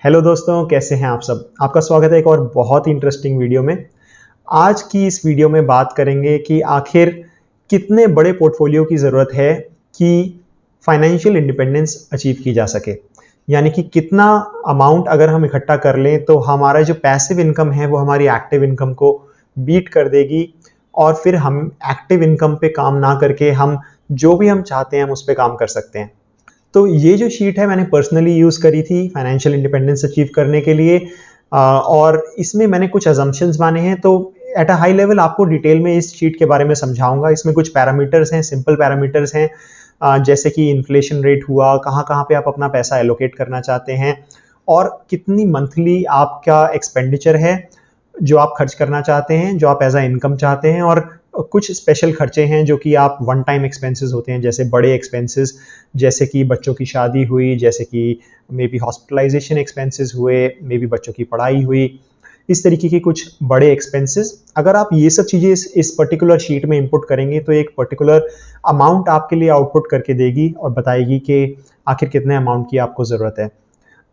Hello दोस्तों, कैसे हैं आप सब। आपका स्वागत है एक और बहुत ही इंटरेस्टिंग वीडियो में। आज की इस वीडियो में बात करेंगे कि आखिर कितने बड़े पोर्टफोलियो की ज़रूरत है कि फाइनेंशियल इंडिपेंडेंस अचीव की जा सके। यानी कि कितना अमाउंट अगर हम इकट्ठा कर लें तो हमारा जो पैसिव इनकम है वो हमारी एक्टिव इनकम को बीट कर देगी और फिर हम एक्टिव इनकम पे काम ना करके हम जो भी हम चाहते हैं हम उस पर काम कर सकते हैं। तो ये जो शीट है मैंने पर्सनली यूज़ करी थी फाइनेंशियल इंडिपेंडेंस अचीव करने के लिए, और इसमें मैंने कुछ अजम्पशंस माने हैं। तो एट अ हाई लेवल आपको डिटेल में इस शीट के बारे में समझाऊंगा। इसमें कुछ पैरामीटर्स हैं, सिंपल पैरामीटर्स हैं, जैसे कि इन्फ्लेशन रेट हुआ, कहाँ कहाँ पे आप अपना पैसा एलोकेट करना चाहते हैं और कितनी मंथली आपका एक्सपेंडिचर है जो आप खर्च करना चाहते हैं, जो आप एज अ इनकम चाहते हैं, और कुछ स्पेशल खर्चे हैं जो कि आप वन टाइम एक्सपेंसेस होते हैं, जैसे बड़े एक्सपेंसेस, जैसे कि बच्चों की शादी हुई, जैसे कि मे बी हॉस्पिटलाइजेशन एक्सपेंसेस हुए, मे बी बच्चों की पढ़ाई हुई, इस तरीके के कुछ बड़े एक्सपेंसेस। अगर आप ये सब चीज़ें इस पर्टिकुलर शीट में इंपुट करेंगे तो एक पर्टिकुलर अमाउंट आपके लिए आउटपुट करके देगी और बताएगी कि आखिर कितने अमाउंट की आपको ज़रूरत है।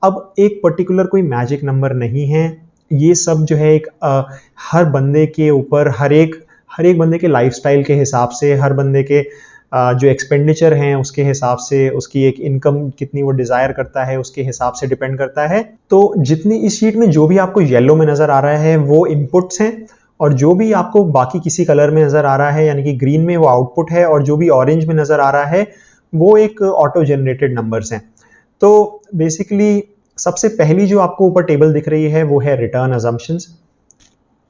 अब एक पर्टिकुलर कोई मैजिक नंबर नहीं है, ये सब जो है एक हर बंदे के ऊपर, हर एक बंदे के लाइफस्टाइल के हिसाब से, हर बंदे के जो एक्सपेंडिचर हैं उसके हिसाब से, उसकी एक इनकम कितनी वो डिज़ायर करता है उसके हिसाब से डिपेंड करता है। तो जितनी इस शीट में जो भी आपको येलो में नज़र आ रहा है वो इनपुट्स हैं, और जो भी आपको बाकी किसी कलर में नज़र आ रहा है यानी कि ग्रीन में वो आउटपुट है, और जो भी ऑरेंज में नज़र आ रहा है वो एक ऑटो जनरेटेड नंबर्स हैं। तो बेसिकली सबसे पहली जो आपको ऊपर टेबल दिख रही है वो है रिटर्न अजम्पशंस।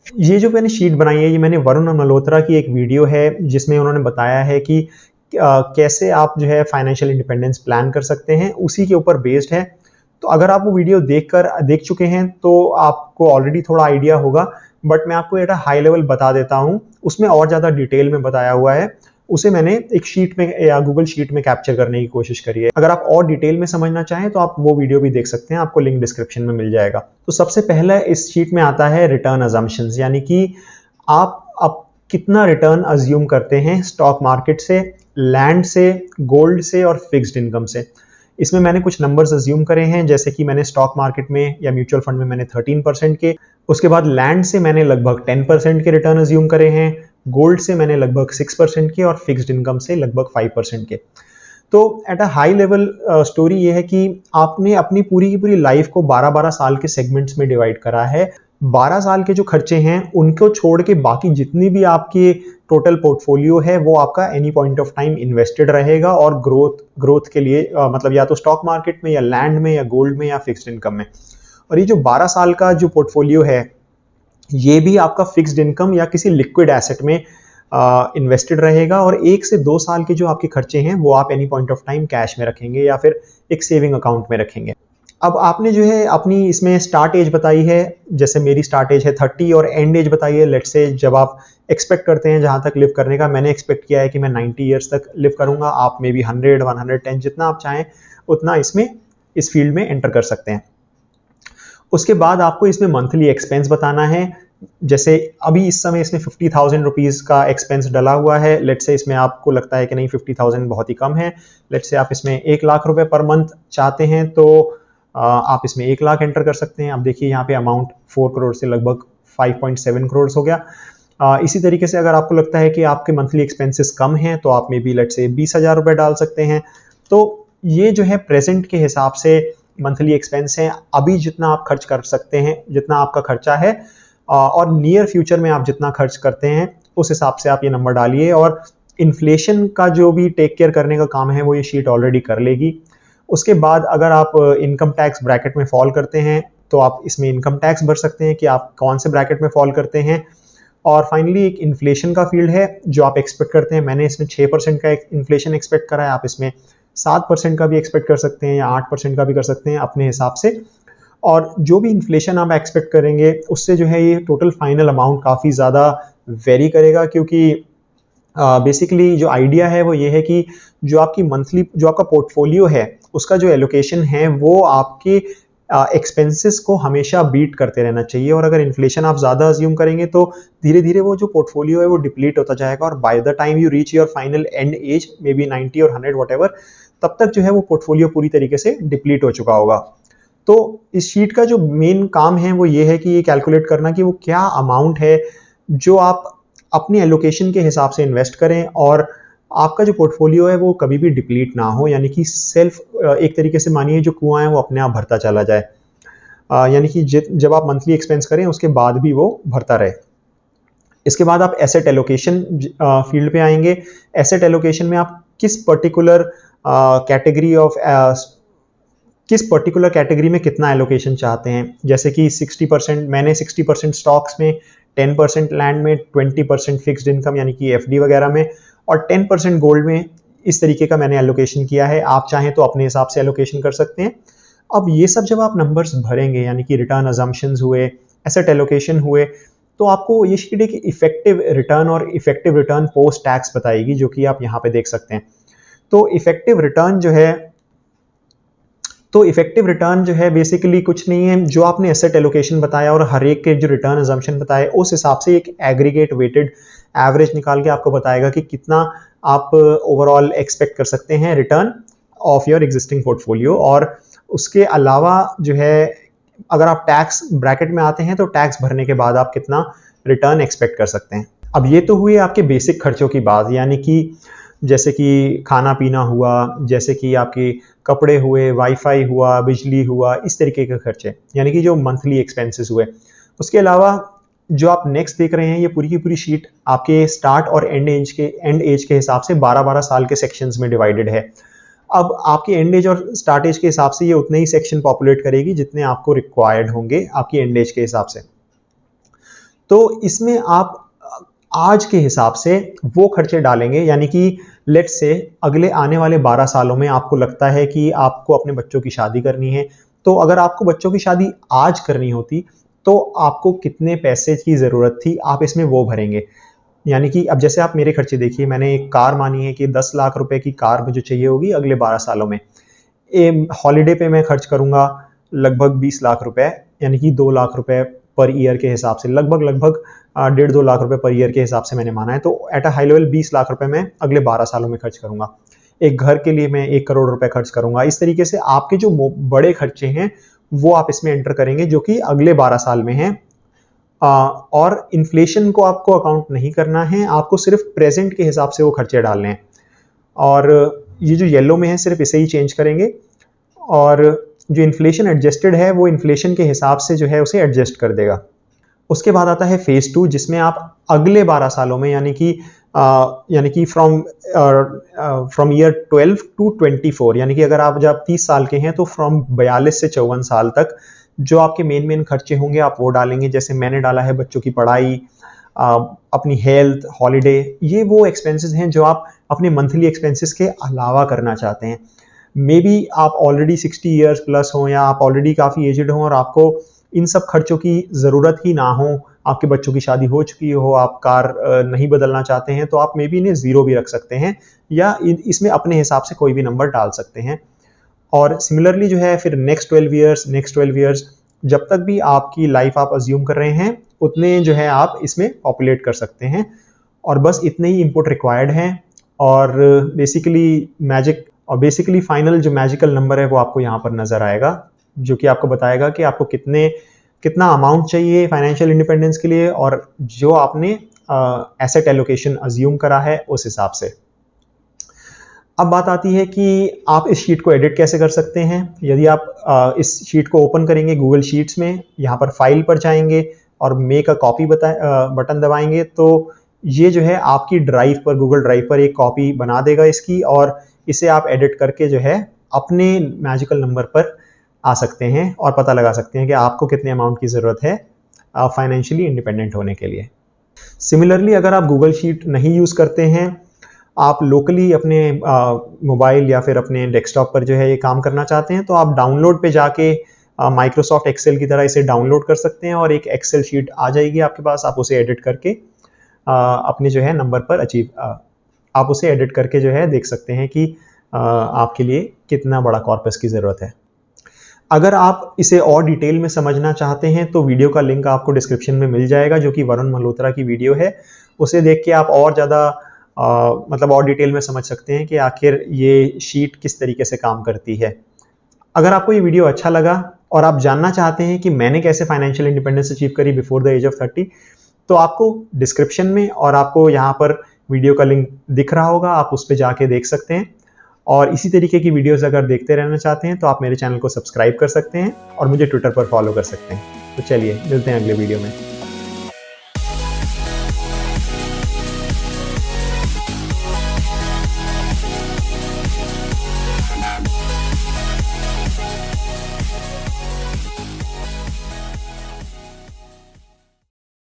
ये जो मैंने शीट बनाई है ये मैंने वरुण मल्होत्रा की एक वीडियो है जिसमें उन्होंने बताया है कि कैसे आप जो है फाइनेंशियल इंडिपेंडेंस प्लान कर सकते हैं, उसी के ऊपर बेस्ड है। तो अगर आप वो वीडियो देख चुके हैं तो आपको ऑलरेडी थोड़ा आइडिया होगा, बट मैं आपको एट अ हाई लेवल बता देता हूँ। उसमें और ज़्यादा डिटेल में बताया हुआ है, उसे मैंने एक शीट में या गूगल शीट में कैप्चर करने की कोशिश करी है। अगर आप और डिटेल में समझना चाहें तो आप वो वीडियो भी देख सकते हैं, आपको लिंक डिस्क्रिप्शन में मिल जाएगा। तो सबसे पहला इस शीट में आता है रिटर्न अजम्पशंस, यानी कि आप कितना रिटर्न अज्यूम करते हैं स्टॉक मार्केट से, लैंड से, गोल्ड से और फिक्स्ड इनकम से। इसमें मैंने कुछ नंबर्स अज्यूम करे हैं, जैसे कि मैंने स्टॉक मार्केट में या म्यूचुअल फंड में मैंने 13% के, उसके बाद लैंड से मैंने लगभग 10% के रिटर्न अज्यूम करे हैं, गोल्ड से मैंने लगभग 6% के और फिक्स्ड इनकम से लगभग 5% के। तो at a high level story ये है कि आपने अपनी पूरी की पूरी लाइफ को 12-12 साल के सेगमेंट्स में डिवाइड करा है। 12 साल के जो खर्चे हैं उनको छोड़ के बाकी जितनी भी आपकी टोटल पोर्टफोलियो है वो आपका any point of time invested रहेगा, और ग्रोथ के लिए मतलब या तो स्टॉक मार्केट में या लैंड में या गोल्ड में या फिक्स्ड इनकम में। और ये जो 12 साल का जो पोर्टफोलियो है ये भी आपका फिक्स्ड इनकम या किसी लिक्विड एसेट में इन्वेस्टेड रहेगा, और 1 से 2 साल के जो आपके खर्चे हैं वो आप any point of time cash में रखेंगे या फिर एक सेविंग अकाउंट में रखेंगे। अब आपने जो है अपनी इसमें स्टार्ट एज बताई है, जैसे मेरी स्टार्ट एज है 30 और एंड एज बताई है लेट्स से जब आप एक्सपेक्ट करते हैं जहां तक लिव करने का। मैंने एक्सपेक्ट किया है कि मैं 90 ईयर्स तक लिव करूंगा। आप मे बी 100-110 जितना आप चाहें उतना इसमें इस फील्ड में एंटर कर सकते हैं। उसके बाद आपको इसमें मंथली एक्सपेंस बताना है। जैसे अभी इस समय इसमें 50,000 रुपीज़ का एक्सपेंस डला हुआ है। लेट्स से इसमें आपको लगता है कि नहीं 50,000 बहुत ही कम है, लेट्स से आप इसमें 1 लाख रुपए पर मंथ चाहते हैं तो आप इसमें 1 लाख एंटर कर सकते हैं। अब देखिए यहाँ पे अमाउंट 4 करोड़ से लगभग 5.7 करोड़ हो गया। इसी तरीके से अगर आपको लगता है कि आपके मंथली एक्सपेंसेस कम हैं तो आप में भी लेट्स से 20,000 रुपए डाल सकते हैं। तो ये जो है प्रेजेंट के हिसाब से मंथली एक्सपेंस है, अभी जितना आप खर्च कर सकते हैं, जितना आपका खर्चा है, और नियर फ्यूचर में आप जितना खर्च करते हैं उस हिसाब से आप ये नंबर डालिए। और इन्फ्लेशन का जो भी टेक केयर करने का काम है वो ये शीट ऑलरेडी कर लेगी। उसके बाद अगर आप इनकम टैक्स ब्रैकेट में फॉल करते हैं तो आप इसमें इनकम टैक्स भर सकते हैं कि आप कौन से ब्रैकेट में फॉल करते हैं। और फाइनली एक इन्फ्लेशन का फील्ड है जो आप एक्सपेक्ट करते हैं। मैंने इसमें 6% का इन्फ्लेशन एक्सपेक्ट करा है, आप इसमें 7% का भी एक्सपेक्ट कर सकते हैं या 8% का भी कर सकते हैं अपने हिसाब से। और जो भी इन्फ्लेशन आप एक्सपेक्ट करेंगे उससे जो है ये टोटल फाइनल अमाउंट काफ़ी ज़्यादा वेरी करेगा, क्योंकि बेसिकली जो आइडिया है वो ये है कि जो आपकी मंथली जो आपका पोर्टफोलियो है उसका जो एलोकेशन है वो आपके एक्सपेंसेस को हमेशा बीट करते रहना चाहिए। और अगर इन्फ्लेशन आप ज़्यादा अज्यूम करेंगे तो धीरे धीरे वो जो पोर्टफोलियो है वो डिप्लीट होता जाएगा, और by the time you reach your final end age may be 90 और 100 वट एवर, तब तक जो है वो पोर्टफोलियो पूरी तरीके से डिप्लीट हो चुका होगा। तो इस शीट का जो मेन काम है वो ये है कि ये कैलकुलेट करना कि वो क्या अमाउंट है जो आप अपनी एलोकेशन के हिसाब से इन्वेस्ट करें और आपका जो पोर्टफोलियो है वो कभी भी डिप्लीट ना हो, यानी कि सेल्फ एक तरीके से मानिए जो कुआं है वो अपने आप भरता चला जाए, यानी कि जब आप मंथली एक्सपेंस करें उसके बाद भी वो भरता रहे। इसके बाद आप एसेट एलोकेशन फील्ड पे आएंगे। एसेट एलोकेशन में आप किस पर्टिकुलर कैटेगरी में कितना एलोकेशन चाहते हैं, जैसे कि 60%, मैंने 60% स्टॉक्स में, 10% लैंड में, 20% फिक्स्ड इनकम यानी कि एफडी वगैरह में और 10% गोल्ड में, इस तरीके का मैंने एलोकेशन किया है। आप चाहें तो अपने हिसाब से एलोकेशन कर सकते हैं। अब ये सब जब आप नंबर्स भरेंगे, यानी कि रिटर्न अजम्पशंस हुए, एसेट एलोकेशन हुए, तो आपको ये शीट एक इफेक्टिव रिटर्न और इफेक्टिव रिटर्न पोस्ट टैक्स बताएगी, जो कि आप यहाँ पे देख सकते हैं। तो इफेक्टिव रिटर्न जो है बेसिकली कुछ नहीं है, जो आपने एसेट एलोकेशन बताया और हर एक के जो रिटर्न अजम्पशन बताए उस हिसाब से एक एग्रीगेट वेटेड एवरेज निकाल के आपको बताएगा कि कितना आप ओवरऑल एक्सपेक्ट कर सकते हैं return of your existing portfolio. और उसके अलावा जो है अगर आप टैक्स ब्रैकेट में आते हैं तो टैक्स भरने के बाद आप कितना रिटर्न एक्सपेक्ट कर सकते हैं। अब ये तो हुए आपके बेसिक खर्चों की बात, यानी कि जैसे कि खाना पीना हुआ, जैसे कि आपके कपड़े हुए, वाईफाई हुआ, बिजली हुआ, इस तरीके के खर्चे, यानी कि जो मंथली एक्सपेंसेस हुए। उसके अलावा जो आप नेक्स्ट देख रहे हैं ये पूरी की पूरी शीट आपके स्टार्ट और एंड एज के हिसाब से 12-12 साल के सेक्शंस में डिवाइडेड है। अब आपके एंड एज और स्टार्ट एज के हिसाब से ये उतने ही सेक्शन पॉपुलेट करेगी जितने आपको रिक्वायर्ड होंगे आपकी एंड एज के हिसाब से। तो इसमें आप आज के हिसाब से वो खर्चे डालेंगे, यानी कि लेट्स से अगले आने वाले 12 सालों में आपको लगता है कि आपको अपने बच्चों की शादी करनी है, तो अगर आपको बच्चों की शादी आज करनी होती तो आपको कितने पैसे की ज़रूरत थी, आप इसमें वो भरेंगे। यानी कि अब जैसे आप मेरे खर्चे देखिए, मैंने एक कार मानी है कि 10 लाख रुपए की कार मुझे चाहिए होगी अगले 12 सालों में। हॉलीडे पे मैं खर्च करूंगा लगभग 20 लाख रुपए, यानी कि 2 लाख रुपए पर ईयर के हिसाब से, लगभग 1.5-2 लाख रुपए पर ईयर के हिसाब से मैंने माना है। तो at a high level 20 lakh रुपए मैं अगले 12 सालों में खर्च करूंगा। एक घर के लिए मैं 1 करोड़ रुपए खर्च करूंगा। इस तरीके से आपके जो बड़े खर्चे हैं वो आप इसमें एंटर करेंगे, जो कि अगले 12 साल में हैं। और इन्फ्लेशन को आपको अकाउंट नहीं करना है, आपको सिर्फ प्रेजेंट के हिसाब से वो खर्चे डालने हैं। और ये जो येलो में है सिर्फ इसे ही चेंज करेंगे, और जो इन्फ्लेशन एडजस्टेड है वो इन्फ्लेशन के हिसाब से जो है उसे एडजस्ट कर देगा। उसके बाद आता है फेज 2, जिसमें आप अगले 12 सालों में, यानी कि फ्रॉम ईयर 12 टू 24, यानी कि अगर आप जब 30 साल के हैं तो फ्रॉम 42 से 54 साल तक जो आपके मेन खर्चे होंगे आप वो डालेंगे। जैसे मैंने डाला है बच्चों की पढ़ाई, अपनी हेल्थ, हॉलीडे, ये वो एक्सपेंसेस हैं जो आप अपने मंथली एक्सपेंसेस के अलावा करना चाहते हैं। मे बी आप ऑलरेडी 60 ईयर्स प्लस हों या आप ऑलरेडी काफ़ी एजड हों और आपको इन सब खर्चों की ज़रूरत ही ना हो, आपके बच्चों की शादी हो चुकी हो, आप कार नहीं बदलना चाहते हैं, तो आप मे बी इन्हें ज़ीरो भी रख सकते हैं या इसमें अपने हिसाब से कोई भी नंबर डाल सकते हैं। और सिमिलरली जो है फिर नेक्स्ट 12 ईयर्स जब तक भी आपकी लाइफ आप अज्यूम कर रहे हैं उतने जो है आप इसमें पॉपुलेट कर सकते हैं। और बस इतने ही इनपुट रिक्वायर्ड हैं। और बेसिकली फाइनल जो मैजिकल नंबर है वो आपको यहाँ पर नजर आएगा, जो कि आपको बताएगा कि आपको कितना अमाउंट चाहिए फाइनेंशियल इंडिपेंडेंस के लिए, और जो आपने एसेट एलोकेशन अज्यूम करा है उस हिसाब से। अब बात आती है कि आप इस शीट को एडिट कैसे कर सकते हैं। यदि आप इस शीट को ओपन करेंगे गूगल शीट्स में, यहाँ पर फाइल पर जाएंगे और मेक अ कॉपी बटन दबाएंगे, तो ये जो है आपकी ड्राइव पर, गूगल ड्राइव पर एक कॉपी बना देगा इसकी, और इसे आप एडिट करके जो है अपने मैजिकल नंबर पर आ सकते हैं और पता लगा सकते हैं कि आपको कितने अमाउंट की ज़रूरत है फाइनेंशियली इंडिपेंडेंट होने के लिए। सिमिलरली अगर आप गूगल शीट नहीं यूज़ करते हैं, आप लोकली अपने मोबाइल या फिर अपने डेस्कटॉप पर जो है ये काम करना चाहते हैं, तो आप डाउनलोड पे जाके माइक्रोसॉफ्ट एक्सेल की तरह इसे डाउनलोड कर सकते हैं और एक एक्सेल शीट आ जाएगी आपके पास। आप उसे एडिट करके अपने जो है नंबर पर आप उसे एडिट करके जो है देख सकते हैं कि आपके लिए कितना बड़ा कॉर्पस की ज़रूरत है। अगर आप इसे और डिटेल में समझना चाहते हैं तो वीडियो का लिंक आपको डिस्क्रिप्शन में मिल जाएगा, जो कि वरुण मल्होत्रा की वीडियो है। उसे देख के आप और ज़्यादा और डिटेल में समझ सकते हैं कि आखिर ये शीट किस तरीके से काम करती है। अगर आपको ये वीडियो अच्छा लगा और आप जानना चाहते हैं कि मैंने कैसे फाइनेंशियल इंडिपेंडेंस अचीव करी बिफोर द एज ऑफ 30, तो आपको डिस्क्रिप्शन में और आपको यहाँ पर वीडियो का लिंक दिख रहा होगा, आप उस पर जाके देख सकते हैं। और इसी तरीके की वीडियोस अगर देखते रहना चाहते हैं तो आप मेरे चैनल को सब्सक्राइब कर सकते हैं और मुझे ट्विटर पर फॉलो कर सकते हैं। तो चलिए मिलते हैं अगले वीडियो में।